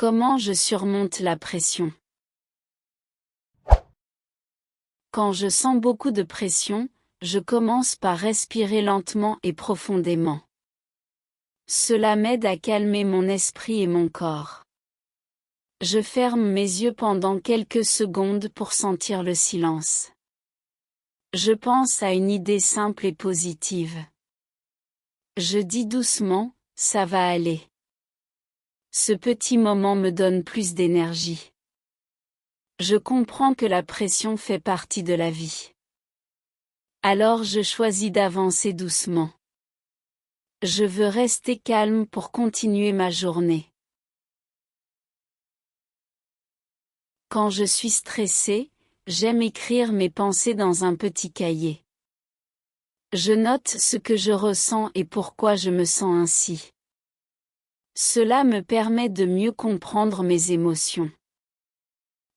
Comment je surmonte la pression? Quand je sens beaucoup de pression, je commence par respirer lentement et profondément. Cela m'aide à calmer mon esprit et mon corps. Je ferme mes yeux pendant quelques secondes pour sentir le silence. Je pense à une idée simple et positive. Je dis doucement, ça va aller. Ce petit moment me donne plus d'énergie. Je comprends que la pression fait partie de la vie. Alors je choisis d'avancer doucement. Je veux rester calme pour continuer ma journée. Quand je suis stressée, j'aime écrire mes pensées dans un petit cahier. Je note ce que je ressens et pourquoi je me sens ainsi. Cela me permet de mieux comprendre mes émotions.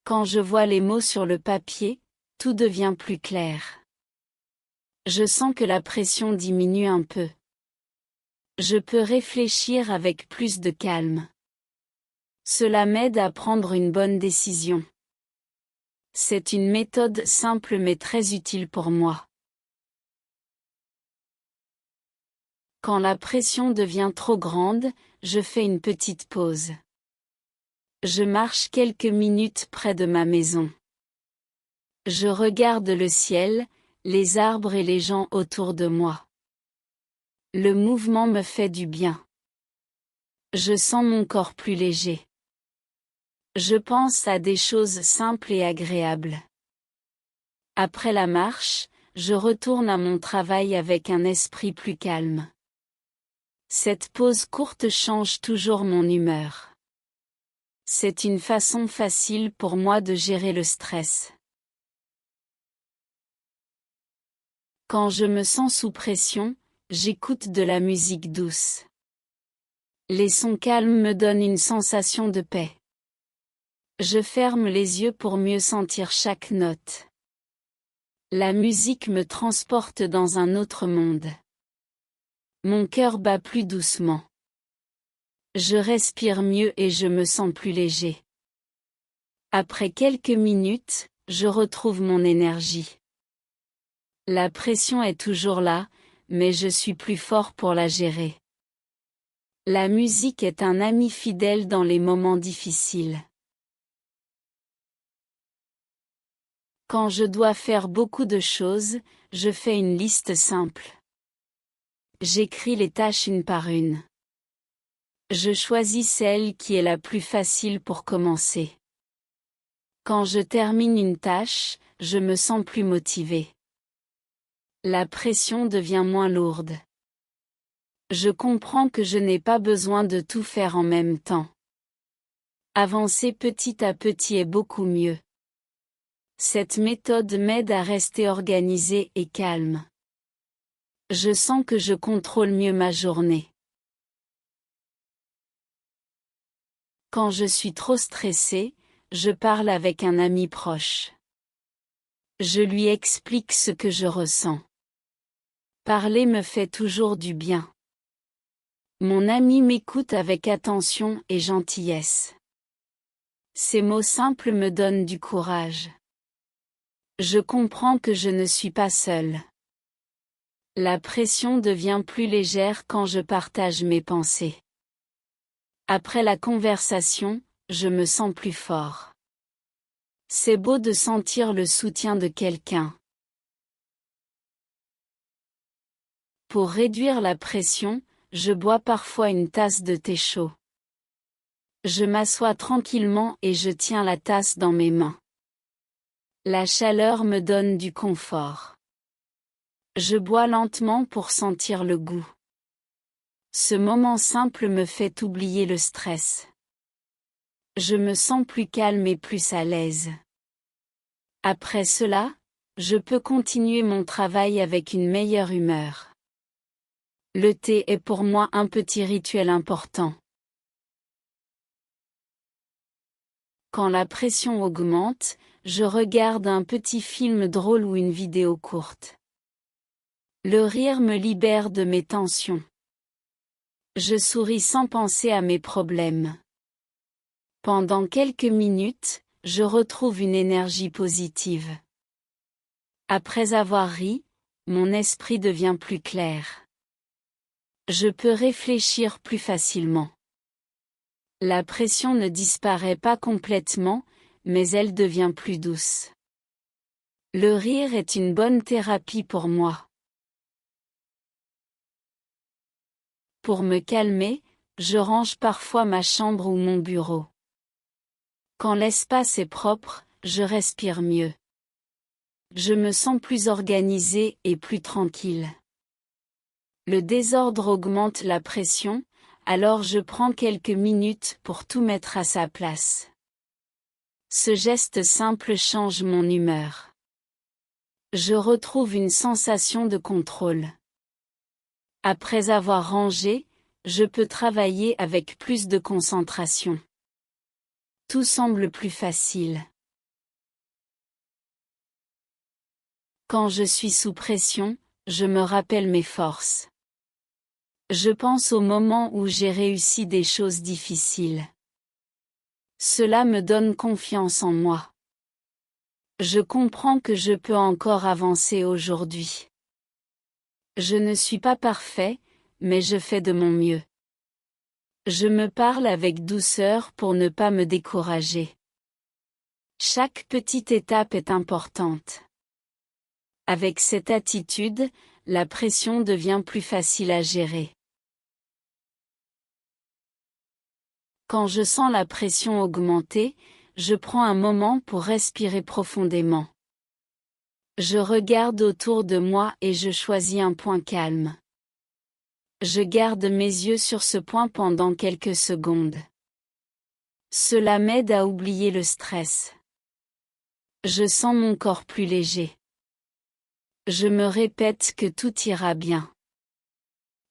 Quand je vois les mots sur le papier, tout devient plus clair. Je sens que la pression diminue un peu. Je peux réfléchir avec plus de calme. Cela m'aide à prendre une bonne décision. C'est une méthode simple mais très utile pour moi. Quand la pression devient trop grande, je fais une petite pause. Je marche quelques minutes près de ma maison. Je regarde le ciel, les arbres et les gens autour de moi. Le mouvement me fait du bien. Je sens mon corps plus léger. Je pense à des choses simples et agréables. Après la marche, je retourne à mon travail avec un esprit plus calme. Cette pause courte change toujours mon humeur. C'est une façon facile pour moi de gérer le stress. Quand je me sens sous pression, j'écoute de la musique douce. Les sons calmes me donnent une sensation de paix. Je ferme les yeux pour mieux sentir chaque note. La musique me transporte dans un autre monde. Mon cœur bat plus doucement. Je respire mieux et je me sens plus léger. Après quelques minutes, je retrouve mon énergie. La pression est toujours là, mais je suis plus fort pour la gérer. La musique est un ami fidèle dans les moments difficiles. Quand je dois faire beaucoup de choses, je fais une liste simple. J'écris les tâches une par une. Je choisis celle qui est la plus facile pour commencer. Quand je termine une tâche, je me sens plus motivé. La pression devient moins lourde. Je comprends que je n'ai pas besoin de tout faire en même temps. Avancer petit à petit est beaucoup mieux. Cette méthode m'aide à rester organisé et calme. Je sens que je contrôle mieux ma journée. Quand je suis trop stressé, je parle avec un ami proche. Je lui explique ce que je ressens. Parler me fait toujours du bien. Mon ami m'écoute avec attention et gentillesse. Ces mots simples me donnent du courage. Je comprends que je ne suis pas seule. La pression devient plus légère quand je partage mes pensées. Après la conversation, je me sens plus fort. C'est beau de sentir le soutien de quelqu'un. Pour réduire la pression, je bois parfois une tasse de thé chaud. Je m'assois tranquillement et je tiens la tasse dans mes mains. La chaleur me donne du confort. Je bois lentement pour sentir le goût. Ce moment simple me fait oublier le stress. Je me sens plus calme et plus à l'aise. Après cela, je peux continuer mon travail avec une meilleure humeur. Le thé est pour moi un petit rituel important. Quand la pression augmente, je regarde un petit film drôle ou une vidéo courte. Le rire me libère de mes tensions. Je souris sans penser à mes problèmes. Pendant quelques minutes, je retrouve une énergie positive. Après avoir ri, mon esprit devient plus clair. Je peux réfléchir plus facilement. La pression ne disparaît pas complètement, mais elle devient plus douce. Le rire est une bonne thérapie pour moi. Pour me calmer, je range parfois ma chambre ou mon bureau. Quand l'espace est propre, je respire mieux. Je me sens plus organisé et plus tranquille. Le désordre augmente la pression, alors je prends quelques minutes pour tout mettre à sa place. Ce geste simple change mon humeur. Je retrouve une sensation de contrôle. Après avoir rangé, je peux travailler avec plus de concentration. Tout semble plus facile. Quand je suis sous pression, je me rappelle mes forces. Je pense au moment où j'ai réussi des choses difficiles. Cela me donne confiance en moi. Je comprends que je peux encore avancer aujourd'hui. Je ne suis pas parfait, mais je fais de mon mieux. Je me parle avec douceur pour ne pas me décourager. Chaque petite étape est importante. Avec cette attitude, la pression devient plus facile à gérer. Quand je sens la pression augmenter, je prends un moment pour respirer profondément. Je regarde autour de moi et je choisis un point calme. Je garde mes yeux sur ce point pendant quelques secondes. Cela m'aide à oublier le stress. Je sens mon corps plus léger. Je me répète que tout ira bien.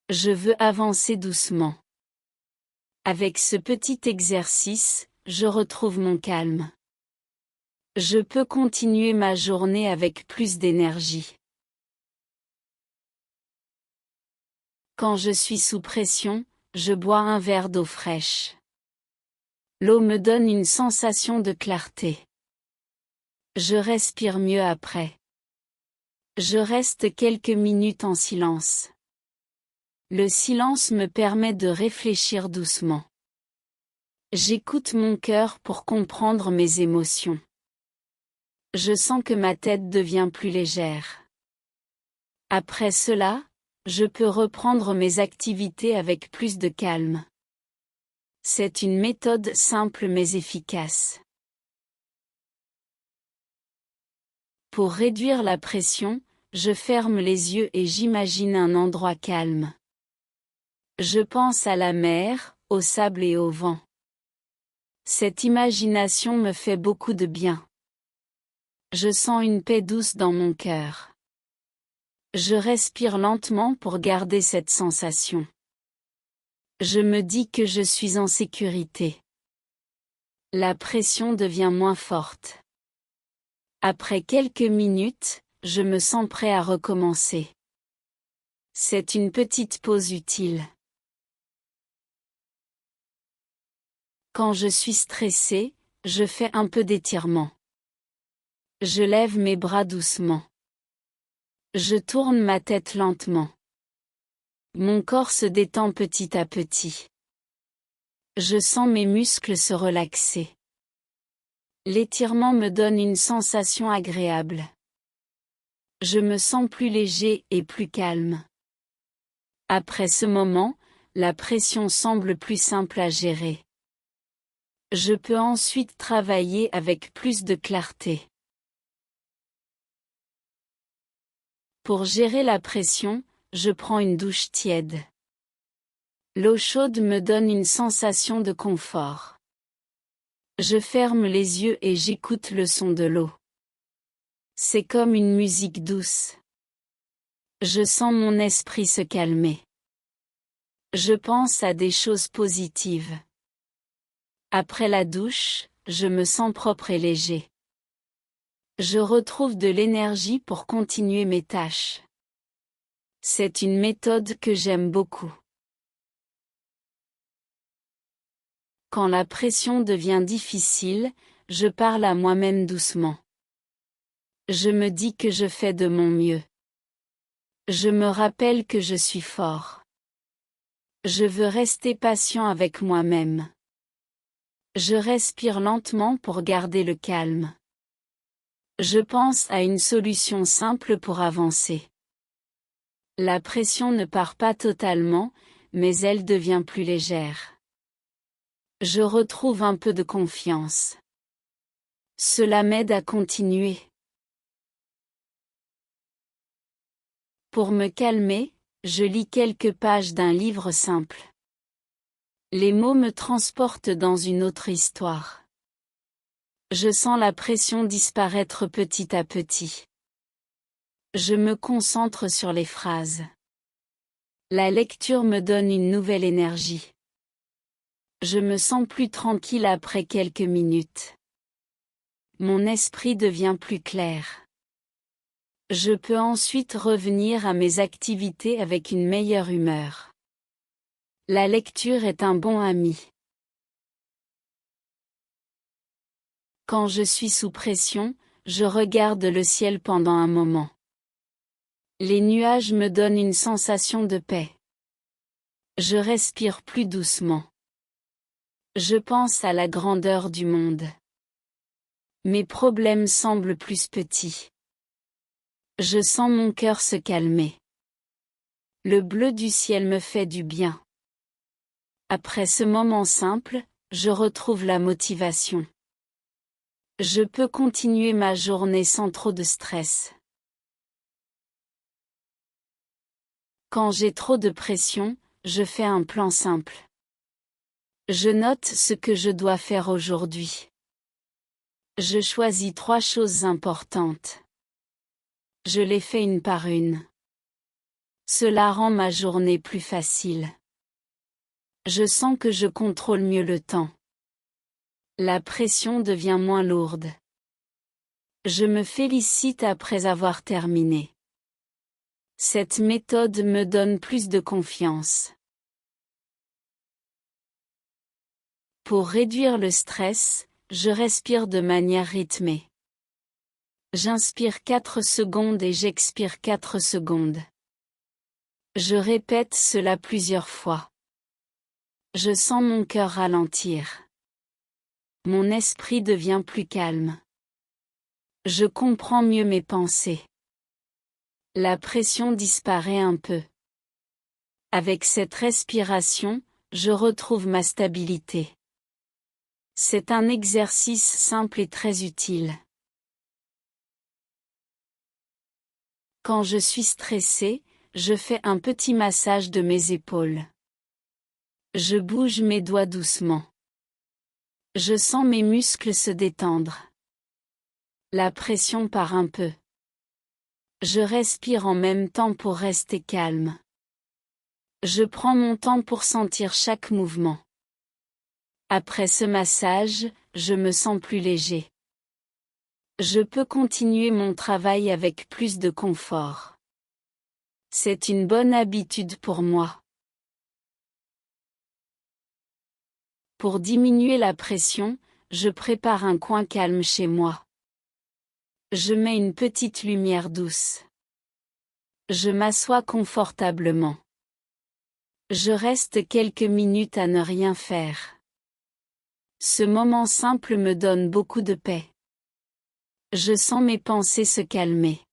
Je veux avancer doucement. Avec ce petit exercice, je retrouve mon calme. Je peux continuer ma journée avec plus d'énergie. Quand je suis sous pression, je bois un verre d'eau fraîche. L'eau me donne une sensation de clarté. Je respire mieux après. Je reste quelques minutes en silence. Le silence me permet de réfléchir doucement. J'écoute mon cœur pour comprendre mes émotions. Je sens que ma tête devient plus légère. Après cela, je peux reprendre mes activités avec plus de calme. C'est une méthode simple mais efficace. Pour réduire la pression, je ferme les yeux et j'imagine un endroit calme. Je pense à la mer, au sable et au vent. Cette imagination me fait beaucoup de bien. Je sens une paix douce dans mon cœur. Je respire lentement pour garder cette sensation. Je me dis que je suis en sécurité. La pression devient moins forte. Après quelques minutes, je me sens prêt à recommencer. C'est une petite pause utile. Quand je suis stressé, je fais un peu d'étirement. Je lève mes bras doucement. Je tourne ma tête lentement. Mon corps se détend petit à petit. Je sens mes muscles se relaxer. L'étirement me donne une sensation agréable. Je me sens plus léger et plus calme. Après ce moment, la pression semble plus simple à gérer. Je peux ensuite travailler avec plus de clarté. Pour gérer la pression, je prends une douche tiède. L'eau chaude me donne une sensation de confort. Je ferme les yeux et j'écoute le son de l'eau. C'est comme une musique douce. Je sens mon esprit se calmer. Je pense à des choses positives. Après la douche, je me sens propre et léger. Je retrouve de l'énergie pour continuer mes tâches. C'est une méthode que j'aime beaucoup. Quand la pression devient difficile, je parle à moi-même doucement. Je me dis que je fais de mon mieux. Je me rappelle que je suis fort. Je veux rester patient avec moi-même. Je respire lentement pour garder le calme. Je pense à une solution simple pour avancer. La pression ne part pas totalement, mais elle devient plus légère. Je retrouve un peu de confiance. Cela m'aide à continuer. Pour me calmer, je lis quelques pages d'un livre simple. Les mots me transportent dans une autre histoire. Je sens la pression disparaître petit à petit. Je me concentre sur les phrases. La lecture me donne une nouvelle énergie. Je me sens plus tranquille après quelques minutes. Mon esprit devient plus clair. Je peux ensuite revenir à mes activités avec une meilleure humeur. La lecture est un bon ami. Quand je suis sous pression, je regarde le ciel pendant un moment. Les nuages me donnent une sensation de paix. Je respire plus doucement. Je pense à la grandeur du monde. Mes problèmes semblent plus petits. Je sens mon cœur se calmer. Le bleu du ciel me fait du bien. Après ce moment simple, je retrouve la motivation. Je peux continuer ma journée sans trop de stress. Quand j'ai trop de pression, je fais un plan simple. Je note ce que je dois faire aujourd'hui. Je choisis 3 choses importantes. Je les fais une par une. Cela rend ma journée plus facile. Je sens que je contrôle mieux le temps. La pression devient moins lourde. Je me félicite après avoir terminé. Cette méthode me donne plus de confiance. Pour réduire le stress, je respire de manière rythmée. J'inspire 4 secondes et j'expire 4 secondes. Je répète cela plusieurs fois. Je sens mon cœur ralentir. Mon esprit devient plus calme. Je comprends mieux mes pensées. La pression disparaît un peu. Avec cette respiration, je retrouve ma stabilité. C'est un exercice simple et très utile. Quand je suis stressé, je fais un petit massage de mes épaules. Je bouge mes doigts doucement. Je sens mes muscles se détendre. La pression part un peu. Je respire en même temps pour rester calme. Je prends mon temps pour sentir chaque mouvement. Après ce massage, je me sens plus léger. Je peux continuer mon travail avec plus de confort. C'est une bonne habitude pour moi. Pour diminuer la pression, je prépare un coin calme chez moi. Je mets une petite lumière douce. Je m'assois confortablement. Je reste quelques minutes à ne rien faire. Ce moment simple me donne beaucoup de paix. Je sens mes pensées se calmer.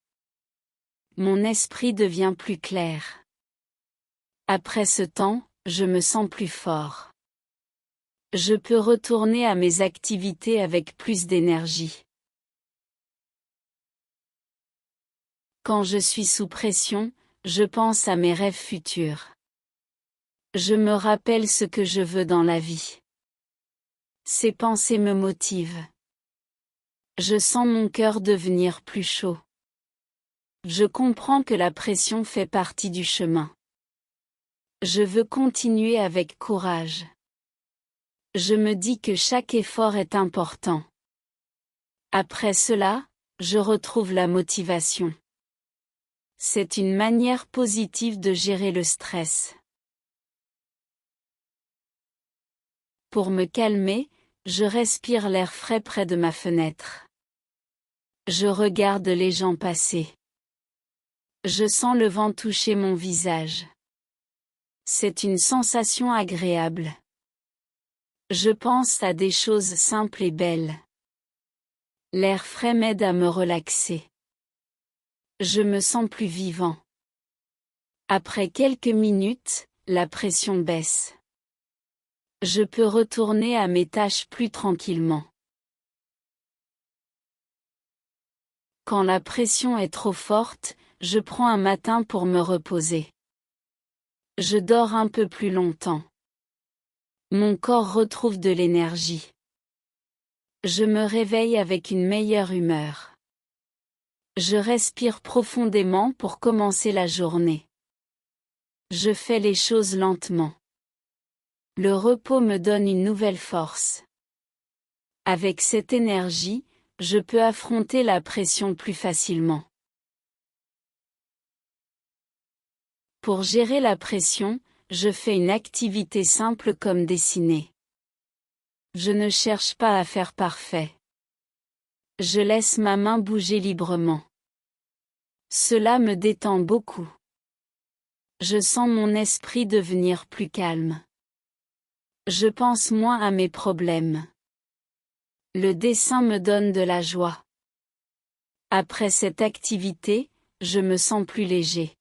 Mon esprit devient plus clair. Après ce temps, je me sens plus fort. Je peux retourner à mes activités avec plus d'énergie. Quand je suis sous pression, je pense à mes rêves futurs. Je me rappelle ce que je veux dans la vie. Ces pensées me motivent. Je sens mon cœur devenir plus chaud. Je comprends que la pression fait partie du chemin. Je veux continuer avec courage. Je me dis que chaque effort est important. Après cela, je retrouve la motivation. C'est une manière positive de gérer le stress. Pour me calmer, je respire l'air frais près de ma fenêtre. Je regarde les gens passer. Je sens le vent toucher mon visage. C'est une sensation agréable. Je pense à des choses simples et belles. L'air frais m'aide à me relaxer. Je me sens plus vivant. Après quelques minutes, la pression baisse. Je peux retourner à mes tâches plus tranquillement. Quand la pression est trop forte, je prends un matin pour me reposer. Je dors un peu plus longtemps. Mon corps retrouve de l'énergie. Je me réveille avec une meilleure humeur. Je respire profondément pour commencer la journée. Je fais les choses lentement. Le repos me donne une nouvelle force. Avec cette énergie, je peux affronter la pression plus facilement. Pour gérer la pression, je fais une activité simple comme dessiner. Je ne cherche pas à faire parfait. Je laisse ma main bouger librement. Cela me détend beaucoup. Je sens mon esprit devenir plus calme. Je pense moins à mes problèmes. Le dessin me donne de la joie. Après cette activité, je me sens plus léger.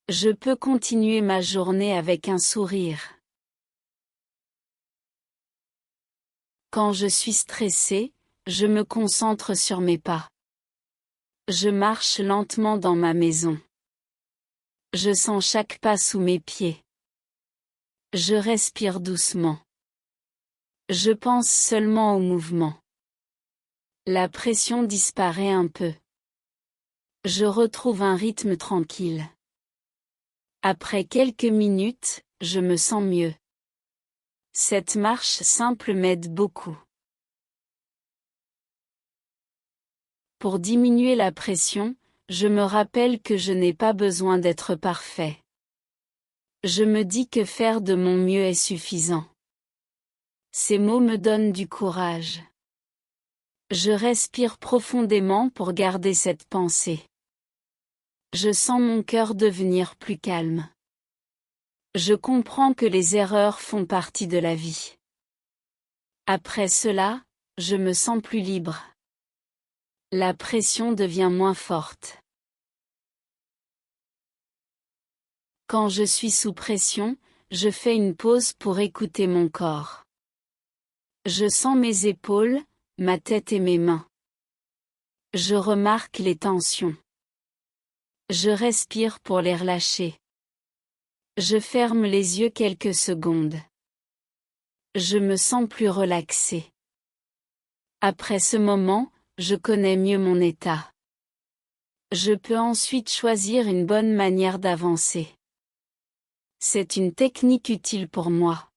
Je peux continuer ma journée avec un sourire. Quand je suis stressé, je me concentre sur mes pas. Je marche lentement dans ma maison. Je sens chaque pas sous mes pieds. Je respire doucement. Je pense seulement au mouvement. La pression disparaît un peu. Je retrouve un rythme tranquille. Après quelques minutes, je me sens mieux. Cette marche simple m'aide beaucoup. Pour diminuer la pression, je me rappelle que je n'ai pas besoin d'être parfait. Je me dis que faire de mon mieux est suffisant. Ces mots me donnent du courage. Je respire profondément pour garder cette pensée. Je sens mon cœur devenir plus calme. Je comprends que les erreurs font partie de la vie. Après cela, je me sens plus libre. La pression devient moins forte. Quand je suis sous pression, je fais une pause pour écouter mon corps. Je sens mes épaules, ma tête et mes mains. Je remarque les tensions. Je respire pour les relâcher. Je ferme les yeux quelques secondes. Je me sens plus relaxé. Après ce moment, je connais mieux mon état. Je peux ensuite choisir une bonne manière d'avancer. C'est une technique utile pour moi.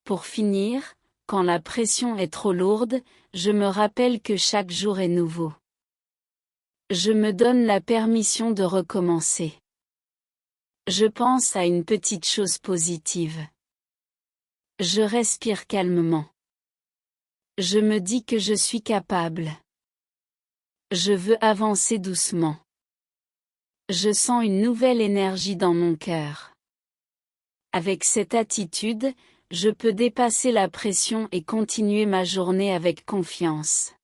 Pour finir, quand la pression est trop lourde, je me rappelle que chaque jour est nouveau. Je me donne la permission de recommencer. Je pense à une petite chose positive. Je respire calmement. Je me dis que je suis capable. Je veux avancer doucement. Je sens une nouvelle énergie dans mon cœur. Avec cette attitude, je peux dépasser la pression et continuer ma journée avec confiance.